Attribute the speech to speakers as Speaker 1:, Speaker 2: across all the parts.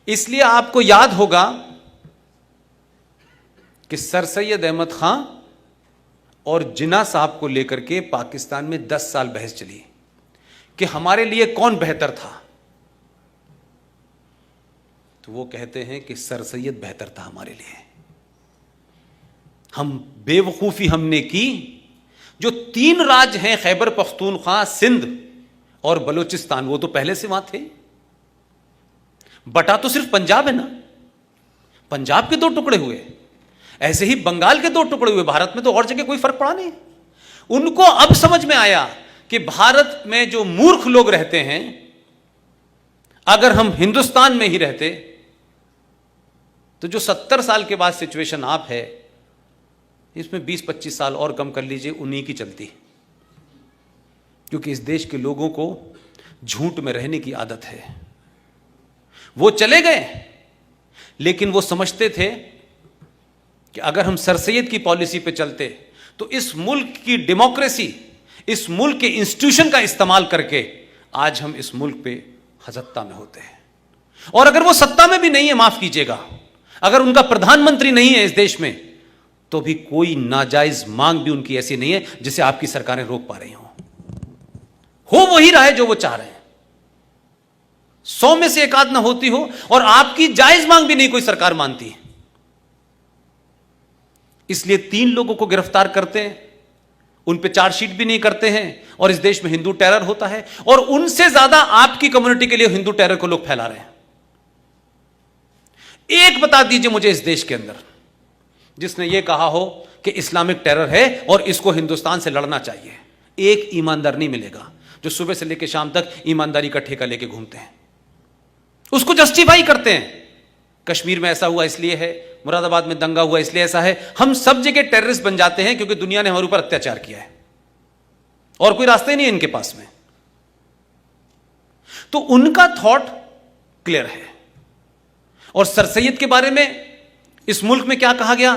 Speaker 1: इसलिए आपको याद होगा कि सर सैयद अहमद खां और जिन्ना साहब को लेकर के पाकिस्तान में 10 साल बहस चली कि हमारे लिए कौन बेहतर था। तो वो कहते हैं कि सर सैयद बेहतर था हमारे लिए। हम बेवकूफी हमने की, जो 3 राज्य हैं खैबर पख्तूनख्वा, सिंध और बलूचिस्तान, वो तो पहले से वहां थे। बटा तो सिर्फ पंजाब है ना, पंजाब के 2 टुकड़े हुए, ऐसे ही बंगाल के 2 टुकड़े हुए, भारत में तो और जगह कोई फर्क पड़ा नहीं। उनको अब समझ में आया कि भारत में जो मूर्ख लोग रहते हैं, अगर हम हिंदुस्तान में ही रहते तो जो 70 साल के बाद सिचुएशन आप है, इसमें 20-25 साल और कम कर लीजिए, उन्हीं की चलती। क्योंकि इस देश के लोगों को झूठ में रहने की आदत है। वो चले गए, लेकिन वो समझते थे कि अगर हम सर सैयद की पॉलिसी पे चलते तो इस मुल्क की डेमोक्रेसी, इस मुल्क के इंस्टीट्यूशन का इस्तेमाल करके आज हम इस मुल्क पे सत्ता में होते हैं। और अगर वो सत्ता में भी नहीं है, माफ कीजिएगा, अगर उनका प्रधानमंत्री नहीं है इस देश में, तो भी कोई नाजायज मांग भी उनकी ऐसी नहीं है जिसे आपकी सरकारें रोक पा रही हो वही रहा है जो वो चाह रहे हैं। 100 में से एक आध ना होती हो, और आपकी जायज मांग भी नहीं कोई सरकार मानती है। इसलिए 3 लोगों को गिरफ्तार करते हैं, उन पे चार्जशीट भी नहीं करते हैं, और इस देश में हिंदू टेरर होता है, और उनसे ज्यादा आपकी कम्युनिटी के लिए हिंदू टेरर को लोग फैला रहे हैं। एक बता दीजिए मुझे इस देश के अंदर जिसने यह कहा हो कि इस्लामिक टेरर है और इसको हिंदुस्तान से लड़ना चाहिए। एक ईमानदार नहीं मिलेगा जो सुबह से लेकर शाम तक ईमानदारी का ठेका लेके घूमते हैं, उसको जस्टिफाई करते हैं। कश्मीर में ऐसा हुआ इसलिए है, मुरादाबाद में दंगा हुआ इसलिए ऐसा है। हम सब जगह टेररिस्ट बन जाते हैं क्योंकि दुनिया ने हमारे ऊपर अत्याचार किया है और कोई रास्ते नहीं है इनके पास में। तो उनका थॉट क्लियर है। और सर सैयद के बारे में इस मुल्क में क्या कहा गया,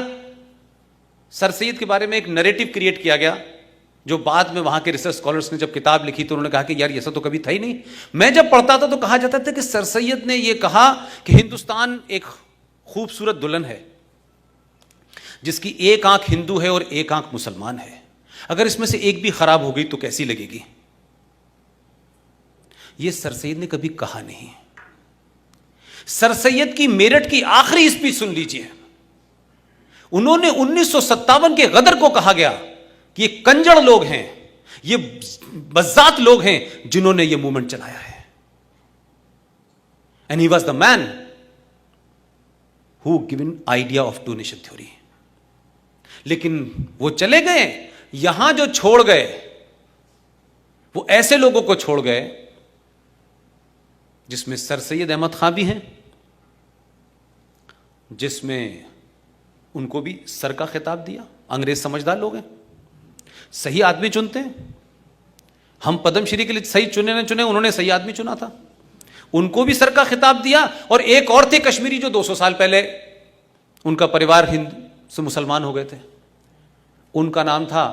Speaker 1: सर सैयद के बारे में एक नैरेटिव क्रिएट किया गया, जो बाद में वहां के रिसर्च स्कॉलर्स ने जब किताब लिखी तो उन्होंने कहा कि यार ऐसा तो कभी था ही नहीं। मैं जब पढ़ता था तो कहा जाता था कि सर सैयद ने यह कहा कि हिंदुस्तान एक खूबसूरत दुल्हन है जिसकी एक आंख हिंदू है और एक आंख मुसलमान है, अगर इसमें से एक भी खराब हो गई तो कैसी लगेगी। यह सर सैयद ने कभी कहा नहीं। सर सैयद की मेरठ की आखिरी स्पीच सुन लीजिए। उन्होंने 1957 के गदर को कहा गया कि ये कंजड़ लोग हैं, ये बज़ात लोग हैं जिन्होंने ये मूवमेंट चलाया है। And he was the man who given idea of 2 nation theory. लेकिन वो चले गए, यहां जो छोड़ गए वो ऐसे लोगों को छोड़ गए जिसमें सर सैयद अहमद खां भी हैं, जिसमें उनको भी सर का खिताब दिया। अंग्रेज समझदार लोग हैं, सही आदमी चुनते हैं। हम पद्मश्री के लिए सही चुने न चुने, उन्होंने सही आदमी चुना था, उनको भी सर का खिताब दिया। और एक और थे कश्मीरी जो 200 साल पहले उनका परिवार हिंदू से मुसलमान हो गए थे, उनका नाम था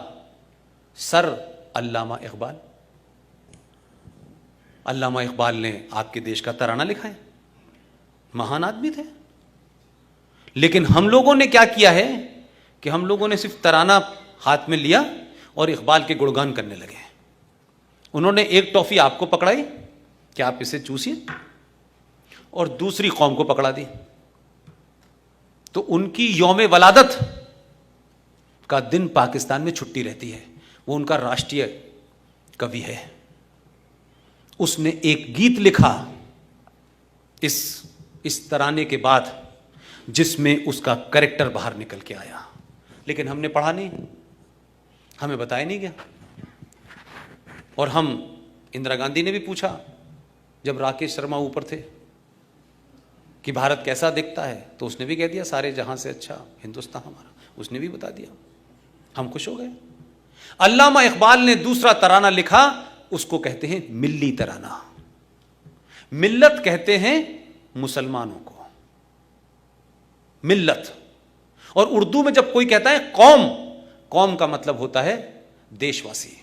Speaker 1: सर अल्लामा इकबाल। अल्लामा इकबाल ने आपके देश का तराना लिखा है, महान आदमी थे। लेकिन हम लोगों ने क्या किया है कि हम लोगों ने सिर्फ तराना हाथ में लिया और इकबाल के गुणगान करने लगे। उन्होंने एक टॉफी आपको पकड़ाई कि आप इसे चूसिए, और दूसरी कौम को पकड़ा दी। तो उनकी यौम वलादत का दिन पाकिस्तान में छुट्टी रहती है, वो उनका राष्ट्रीय कवि है। उसने एक गीत लिखा इस तराने के बाद जिसमें उसका कैरेक्टर बाहर निकल के आया, लेकिन हमने पढ़ा नहीं, हमें बताया नहीं गया। और हम, इंदिरा गांधी ने भी पूछा जब राकेश शर्मा ऊपर थे कि भारत कैसा दिखता है, तो उसने भी कह दिया सारे जहां से अच्छा हिंदुस्तान हमारा, उसने भी बता दिया। हम खुश हो गए। अल्लामा इकबाल ने दूसरा तराना लिखा, उसको कहते हैं मिल्ली तराना। मिल्लत कहते हैं मुसलमानों को, मिल्लत। और उर्दू में जब कोई कहता है कौम, कौम का मतलब होता है देशवासी।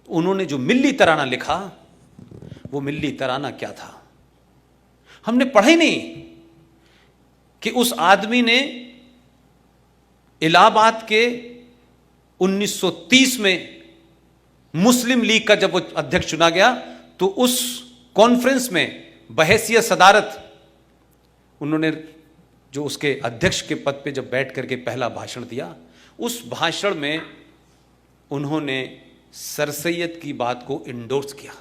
Speaker 1: उन्होंने जो मिल्ली तराना लिखा, वो मिल्ली तराना क्या था? हमने पढ़ा ही नहीं कि उस आदमी ने इलाहाबाद के 1930 में मुस्लिम लीग का जब वो अध्यक्ष चुना गया तो उस कॉन्फ्रेंस में बहैसियत सदारत उन्होंने जो उसके अध्यक्ष के पद पे जब बैठ करके पहला भाषण दिया, उस भाषण में उन्होंने सर सैयद की बात को इंडोर्स किया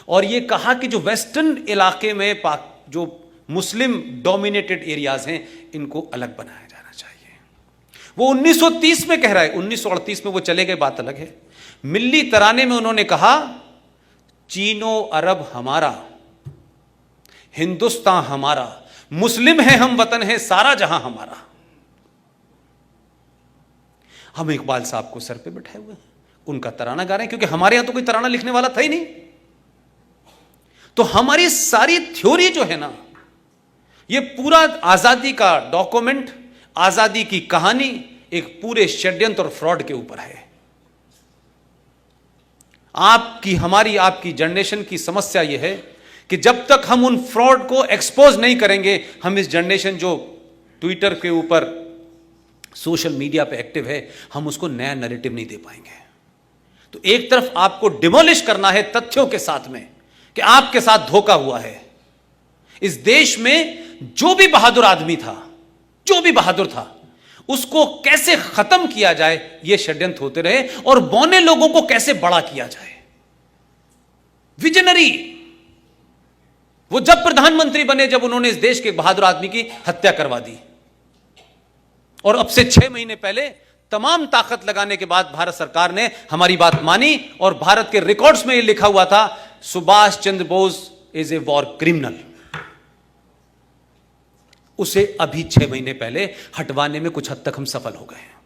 Speaker 1: और यह कहा कि जो वेस्टर्न इलाके में जो मुस्लिम डोमिनेटेड एरियाज हैं इनको अलग बनाया जाना चाहिए। वो 1930 में कह रहा है, 1938 में वो चले गए, बात अलग है। मिल्ली तराने में उन्होंने कहा चीनो अरब हमारा, हिंदुस्तान हमारा, मुस्लिम है हम, वतन है सारा जहां हमारा। हम इकबाल साहब को सर पे बैठाए हुए हैं, उनका तराना गा रहे हैं, क्योंकि हमारे यहां तो कोई तराना लिखने वाला था ही नहीं। तो हमारी सारी थ्योरी जो है ना, ये पूरा आजादी का डॉक्यूमेंट, आजादी की कहानी एक पूरे षड्यंत्र और फ्रॉड के ऊपर है। हमारी आपकी जनरेशन की समस्या यह है कि जब तक हम उन फ्रॉड को एक्सपोज नहीं करेंगे, हम इस जनरेशन जो ट्विटर के ऊपर सोशल मीडिया पे एक्टिव है, हम उसको नया नैरेटिव नहीं दे पाएंगे। तो एक तरफ आपको डिमोलिश करना है तथ्यों के साथ में कि आपके साथ धोखा हुआ है। इस देश में जो भी बहादुर आदमी था, जो भी बहादुर था, उसको कैसे खत्म किया जाए, यह षड्यंत्र होते रहे, और बौने लोगों को कैसे बड़ा किया जाए। विजनरी वो जब प्रधानमंत्री बने, जब उन्होंने इस देश के बहादुर आदमी की हत्या करवा दी, और अब से 6 महीने पहले तमाम ताकत लगाने के बाद भारत सरकार ने हमारी बात मानी और भारत के रिकॉर्ड्स में यह लिखा हुआ था Subhash Chandra Bose is a war criminal. उसे अभी 6 महीने पहले हटवाने में कुछ हद तक हम सफल हो गए हैं।